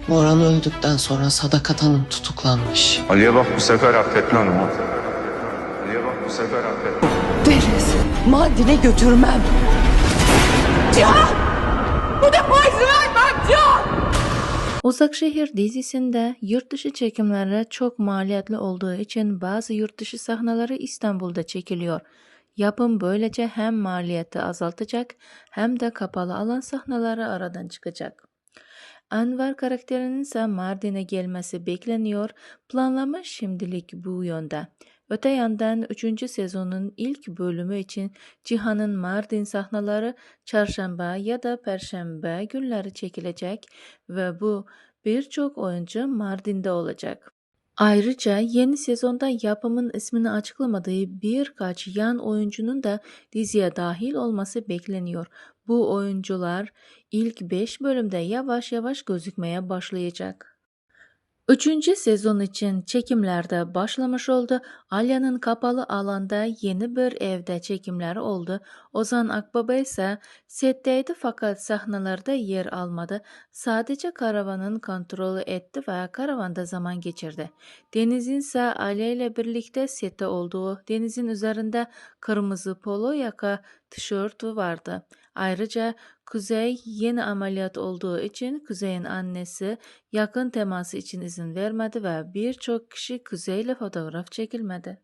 Boran öldükten sonra Sadakat Hanım tutuklanmış. Ali'ye bak bu sefer affetme hanım. Ali'ye bak bu sefer affetme. Deniz, Mardin'e götürmem. Bu defa izin vermem Can! Uzakşehir dizisinde yurt dışı çekimleri çok maliyetli olduğu için bazı yurt dışı sahneleri İstanbul'da çekiliyor. Yapım böylece hem maliyeti azaltacak hem de kapalı alan sahneleri aradan çıkacak. Anvar karakterinin ise Mardin'e gelmesi bekleniyor. Planlama şimdilik bu yönde. Öte yandan 3. sezonun ilk bölümü için Cihan'ın Mardin sahneleri çarşamba ya da perşembe günleri çekilecek ve bu birçok oyuncu Mardin'de olacak. Ayrıca yeni sezonda yapımın ismini açıklamadığı birkaç yan oyuncunun da diziye dahil olması bekleniyor. Bu oyuncular ilk 5 bölümde yavaş yavaş gözükmeye başlayacak. 3. sezon için çekimlerde başlamış oldu. Alya'nın kapalı alanda yeni bir evde çekimleri oldu. Ozan Akbaba ise setteydi fakat sahnelerde yer almadı. Sadece karavanın kontrolü etti ve karavanda zaman geçirdi. Deniz'in ise Alya ile birlikte sette olduğu, Deniz'in üzerinde kırmızı polo yaka tişörtü vardı. Ayrıca Kuzey yeni ameliyat olduğu için Kuzey'in annesi yakın teması için izin vermedi ve birçok kişi Kuzey ile fotoğraf çekilmedi.